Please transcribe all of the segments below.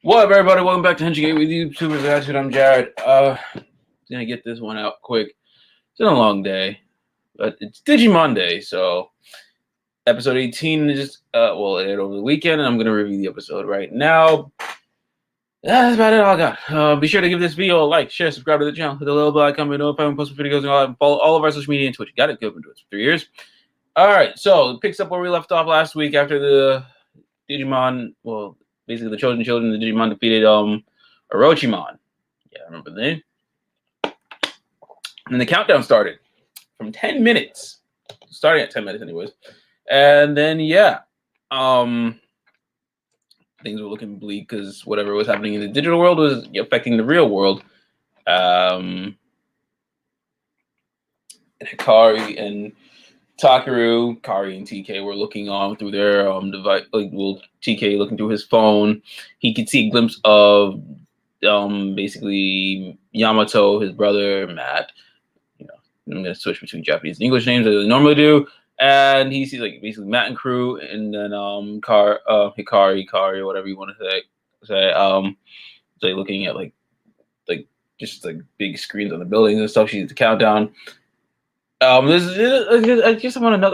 What up, everybody? Welcome back to Henshin with YouTubers. Attitude. I'm Jared. Gonna get this one out quick. It's been a long day, but it's Digimonday, so episode 18 is just it aired over the weekend, and I'm gonna review the episode right now. That's about it. All I got. Be sure to give this video a like, share, subscribe to the channel, hit the little bell icon, know if I post videos, and all that. And follow all of our social media and Twitch. Got it? Good. Been doing it for 3 years. All right, so it picks up where we left off last week after the Digimon. Well, basically the chosen children of the Digimon defeated Orochimon. Yeah, I remember the name. And the countdown started from 10 minutes. Starting at 10 minutes anyways. And then things were looking bleak because whatever was happening in the digital world was affecting the real world. And Hikari and Takeru, Kari and TK were looking on through their device. TK looking through his phone, he could see a glimpse of basically Yamato, his brother Matt. I'm gonna switch between Japanese and English names as I normally do. And he sees basically Matt and crew, and then Hikari, whatever you want to say. They looking at just big screens on the buildings and stuff. She sees the countdown. I just want to know,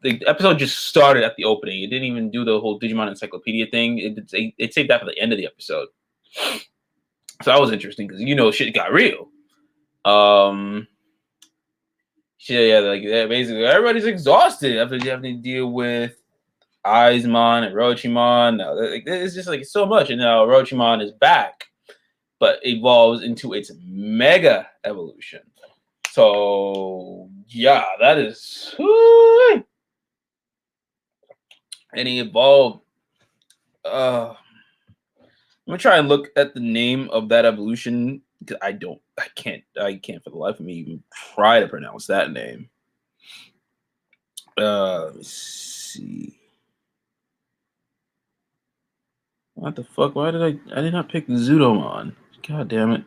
the episode just started at the opening. It didn't even do the whole Digimon Encyclopedia thing. It saved that for the end of the episode. So that was interesting because shit got real. Basically everybody's exhausted after you have to deal with Aizmon and Orochimon. Now, it's just so much, and now Orochimon is back, but evolves into its mega evolution. So yeah, that is. And he evolved. I'm gonna try and look at the name of that evolution because I can't for the life of me even try to pronounce that name. Let's see. What the fuck? Why did I did not pick Zudomon? God damn it.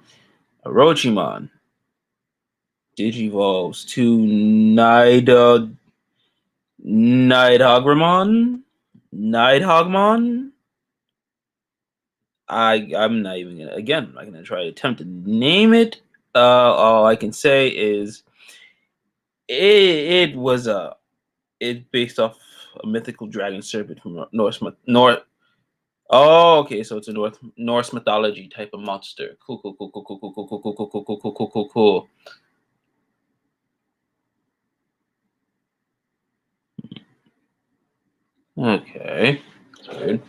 Orochimon Digivolves to Nidhogramon? I'm not even gonna I'm not gonna try to attempt to name it. All I can say is it's based off a mythical dragon serpent from North. Oh, okay, so it's a Norse mythology type of monster. Cool. Okay, that's weird.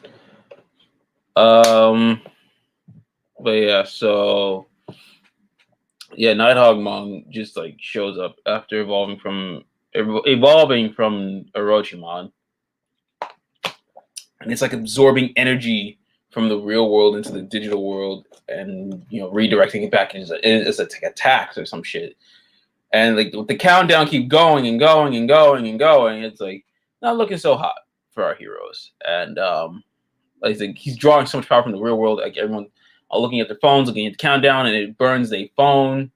But yeah, so Nidhogmon just shows up after evolving from Orochimon, and it's absorbing energy from the real world into the digital world, and redirecting it back as attacks or some shit. And the countdown keep going and going and going and going. It's not looking so hot for our heroes, and he's drawing so much power from the real world. Everyone are looking at their phones, looking at the countdown, and it burns their phone,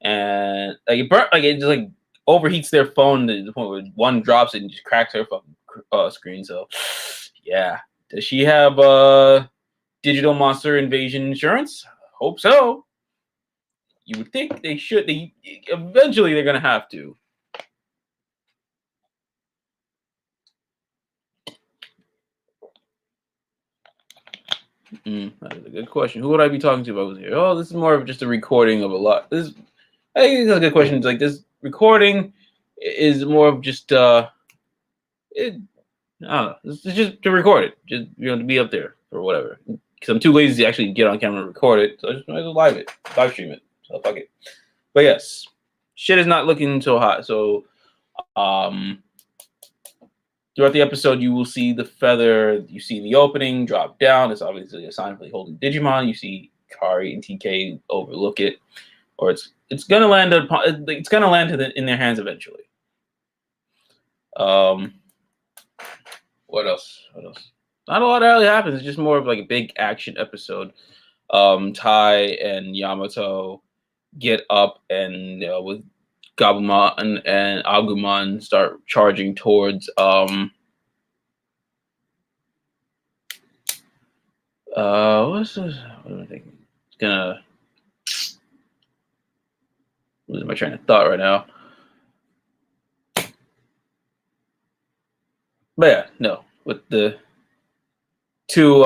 and it just overheats their phone to the point where one drops it and just cracks her fucking screen. So yeah, does she have digital monster invasion insurance? Hope so. You would think they should. Eventually they're gonna have to. That is a good question. Who would I be talking to if I was here? Oh, this is more of just a recording of a lot. I think it's a good question. It's this recording is more of just it's just to record it. Just to be up there or whatever. Because I'm too lazy to actually get on camera and record it, so I just might as well live stream it. So fuck it. But yes, shit is not looking so hot. So throughout the episode, you will see the feather. You see the opening drop down. It's obviously a sign for the holding Digimon. You see Kari and TK overlook it, or it's gonna land in their hands eventually. What else? Not a lot really happens. It's just more of a big action episode. Tai and Yamato get up and with Gabumon and Agumon start charging towards What's this? What am I thinking? It's gonna lose my train of thought right now. But yeah, no, with the two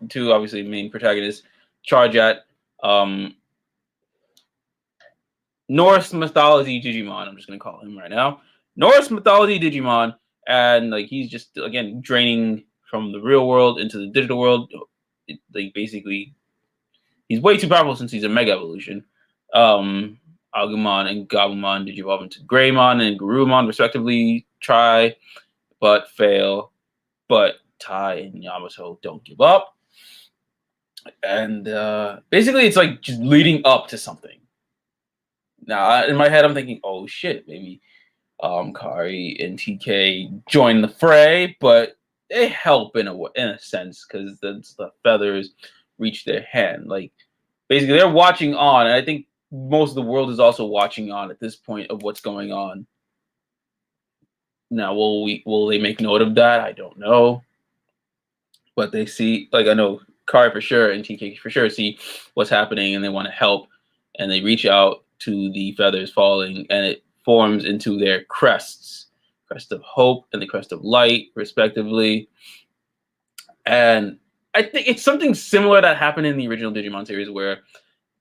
two obviously main protagonists charge at um Norse mythology Digimon. I'm just gonna call him right now. Norse mythology Digimon, and like he's just again draining from the real world into the digital world. Like basically, he's way too powerful since he's a mega evolution. Agumon and Gabumon digivolve into Greymon and Garurumon respectively. Try but fail, but Tai and Yamato don't give up. And basically, it's like just leading up to something. Now, in my head, I'm thinking, oh shit, maybe Kari and TK join the fray, but they help in a sense because the feathers reach their hand. Like basically, they're watching on, and I think most of the world is also watching on at this point of what's going on. Now, will they make note of that? I don't know, but they see, like I know Kari for sure and TK for sure see what's happening, and they want to help, and they reach out to the feathers falling, and it forms into their crests, crest of hope and the crest of light, respectively. And I think it's something similar that happened in the original Digimon series, where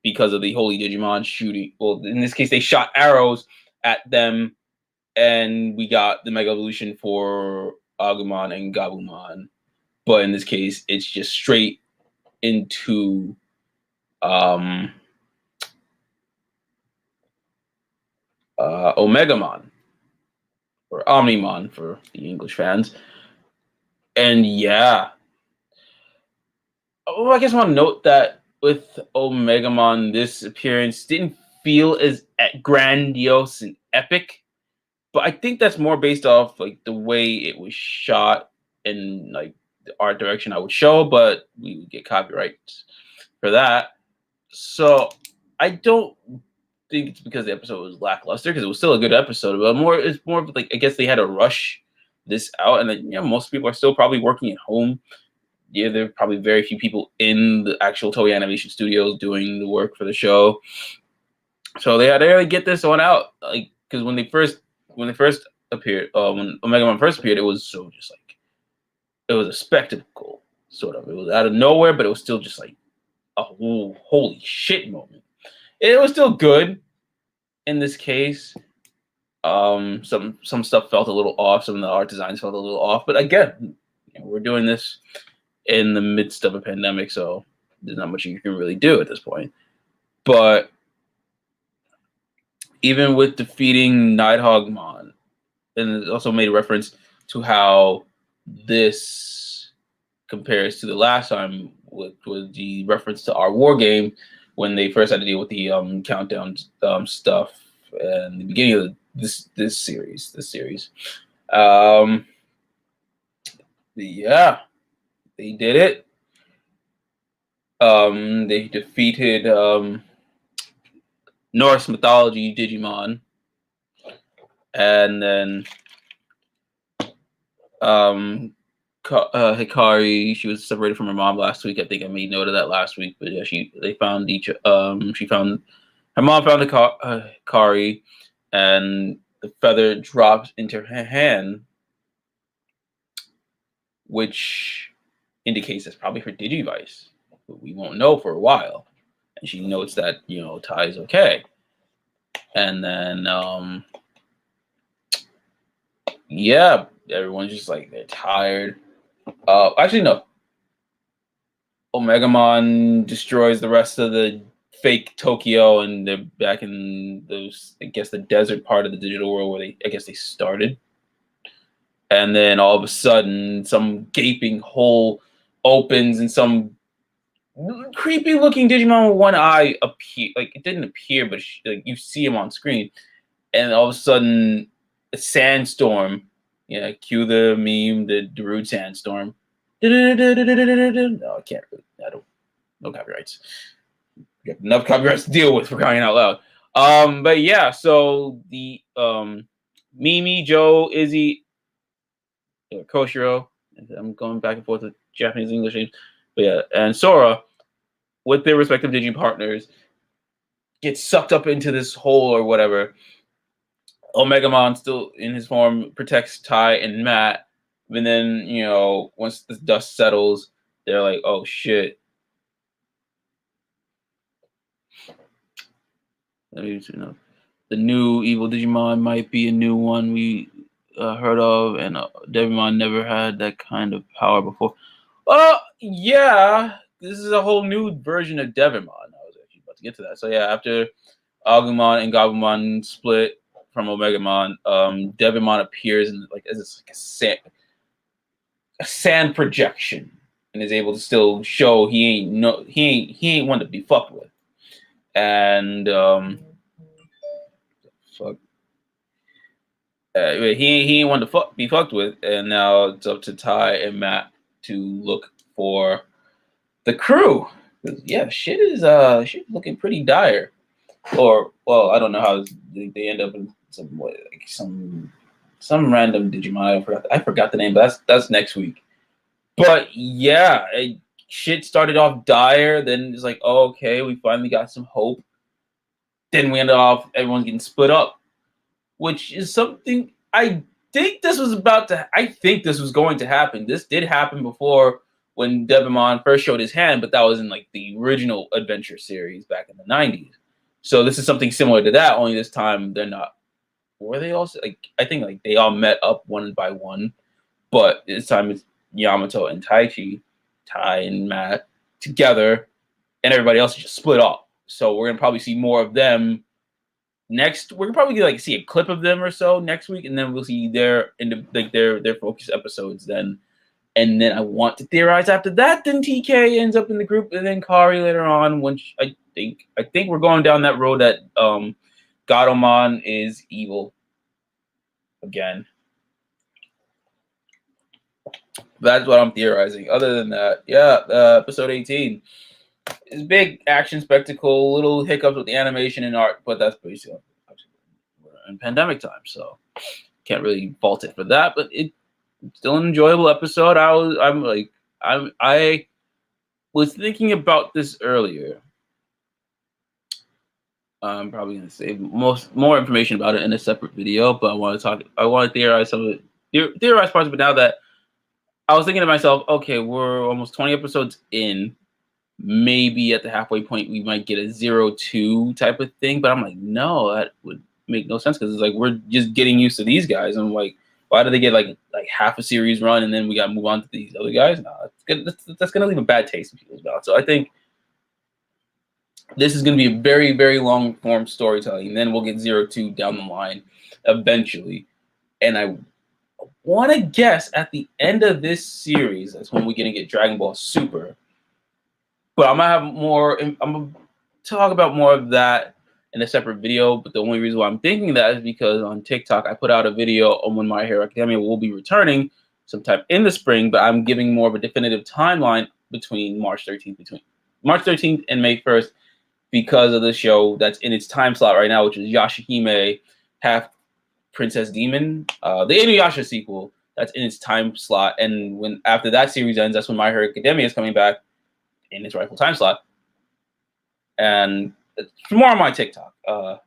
because of the Holy Digimon shooting, well, in this case, they shot arrows at them, and we got the Mega Evolution for Agumon and Gabumon. But in this case, it's just straight into Omegamon or Omnimon for the English fans. And yeah, oh, I guess I want to note that with Omegamon, this appearance didn't feel as grandiose and epic, but I think that's more based off like the way it was shot and like the art direction I would show, but we would get copyrights for that. So I don't think it's because the episode was lackluster, because it was still a good episode, but it's more of like I guess they had to rush this out, and then, most people are still probably working at home. Yeah, there are probably very few people in the actual Toei Animation Studios doing the work for the show, so they had to really get this one out. Like, because when they first appeared, when Omegamon first appeared, it was so just like it was a spectacle, sort of. It was out of nowhere, but it was still just like a holy shit moment. It was still good in this case. Some stuff felt a little off. Some of the art designs felt a little off. But again, we're doing this in the midst of a pandemic, so there's not much you can really do at this point. But even with defeating Nighthawkmon, and it also made reference to how this compares to the last time with the reference to our war game when they first had to deal with the countdown stuff and the beginning of this series. Yeah, they did it. They defeated Norse mythology Digimon, and then Hikari, she was separated from her mom last week. I think I made note of that last week. But yeah, they found each. She found her mom found Hikari, and the feather dropped into her hand, which indicates that's probably her Digivice. But we won't know for a while. And she notes that Tai is okay. And then yeah, everyone's just like they're tired. Actually no. Omegamon destroys the rest of the fake Tokyo, and they're back in those, I guess, the desert part of the digital world where they started. And then all of a sudden, some gaping hole opens, and some creepy looking Digimon with one eye appear. Like, it didn't appear, but like you see him on screen, and all of a sudden, a sandstorm. Yeah, cue the meme, the Darude sandstorm. No, I can't. I don't. No copyrights. We got enough copyrights to deal with for crying out loud. But yeah, so the Mimi, Joe, Izzy, Koshiro. I'm going back and forth with Japanese English names. But yeah, and Sora, with their respective Digi partners, gets sucked up into this hole or whatever. Omegamon, still in his form, protects Ty and Matt. And then, once the dust settles, they're like, oh shit. The new evil Digimon might be a new one we heard of, and Devimon never had that kind of power before. Oh, yeah. This is a whole new version of Devimon. I was actually about to get to that. So, yeah, after Agumon and Gabumon split from Omegamon, Devimon appears in as a sand projection, and is able to still show he ain't one to be fucked with. And fuck. He ain't one to be fucked with, and now it's up to Ty and Matt to look for the crew. Yeah, shit is looking pretty dire. Or well, I don't know how they end up in some random Digimon. I forgot the name, but that's next week. But yeah, shit started off dire. Then it's like, oh, okay, we finally got some hope. Then we ended off everyone's getting split up, which is something I think this was going to happen. This did happen before when Devimon first showed his hand, but that was in like the original Adventure series back in the 90s. So this is something similar to that, only this time they're not. Were they also I think they all met up one by one, but this time it's Yamato and Taichi, Ty and Matt together, and everybody else is just split off. So we're gonna probably see more of them next. We're probably gonna see a clip of them or so next week, and then we'll see their focus episodes then. And then I want to theorize after that. Then TK ends up in the group, and then Kari later on. When I think we're going down that road that Gatomon is evil again. That's what I'm theorizing. Other than that, yeah, episode 18 is big action spectacle. Little hiccups with the animation and art, but that's basically in pandemic time, so can't really fault it for that. But it's still an enjoyable episode. I was thinking about this earlier. I'm probably gonna save more information about it in a separate video, but I want to theorize some of it, theorize parts of it now that I was thinking to myself, okay, we're almost 20 episodes in. Maybe at the halfway point we might get a 0-2 type of thing, but I'm like, no, that would make no sense because it's like we're just getting used to these guys. I'm like, why do they get like half a series run and then we got to move on to these other guys? No, that's gonna leave a bad taste in people's mouths. So I think this is gonna be a very, very long form storytelling. And then we'll get 0-2 down the line eventually. And I want to guess at the end of this series, that's when we're gonna get Dragon Ball Super. But I'm gonna have more. I'm gonna talk about more of that in a separate video. But the only reason why I'm thinking that is because on TikTok I put out a video on when My Hero Academia will be returning sometime in the spring. But I'm giving more of a definitive timeline between March 13th and May 1st because of the show that's in its time slot right now, which is Yashahime Half Princess Demon, the Inuyasha sequel. That's in its time slot, and when after that series ends, that's when My Hero Academia is coming back in its rightful time slot. And it's more on my TikTok. I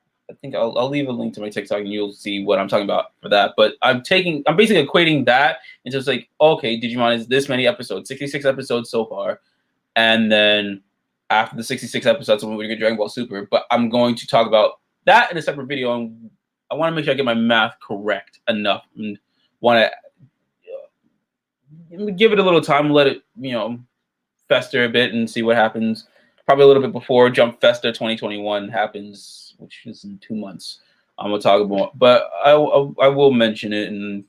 think I'll leave a link to my TikTok and you'll see what I'm talking about for that. But I'm basically equating that into just like, okay, Digimon is this many episodes, 66 episodes so far. And then after the 66 episodes, we're going to get Dragon Ball Super. But I'm going to talk about that in a separate video. And I want to make sure I get my math correct enough and want to give it a little time, let it, fester a bit and see what happens. Probably a little bit before Jump Festa 2021 happens, which is in 2 months. I'm gonna talk about, but I will mention it and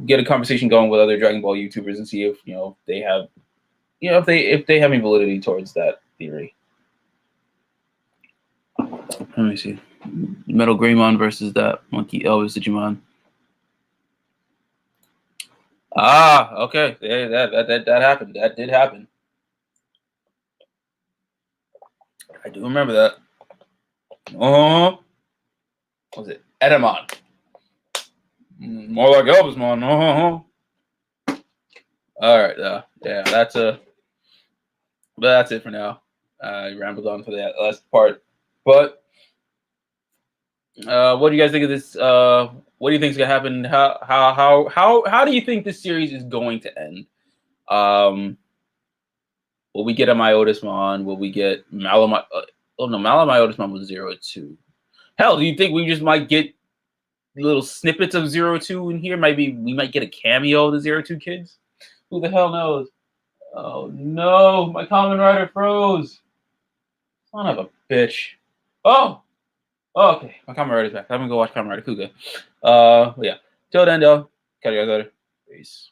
get a conversation going with other Dragon Ball YouTubers and see if they have if they have any validity towards that theory. Let me see. Metal Greymon versus that Monkey Elvis Digimon. Ah, okay. Yeah, that happened. That did happen. I do remember that. What was it? Edamon. More like Elvismon. All right. Yeah, that's a But that's it for now. I rambled on for that last part. But what do you guys think of this? What do you think is gonna happen? How do you think this series is going to end? Um, will we get a Myotismon? Will we get Malamite? Oh no, Malamyotismon was 02. Hell, do you think we just might get little snippets of 02 in here? Maybe we might get a cameo of the 02 kids. Who the hell knows? Oh no, my Common Rider froze. Son of a bitch. Oh, okay. My Kamen Rider's back. I'm gonna go watch Kamen Rider Kuga. Yeah. Till then, though, catch you guys later. Peace.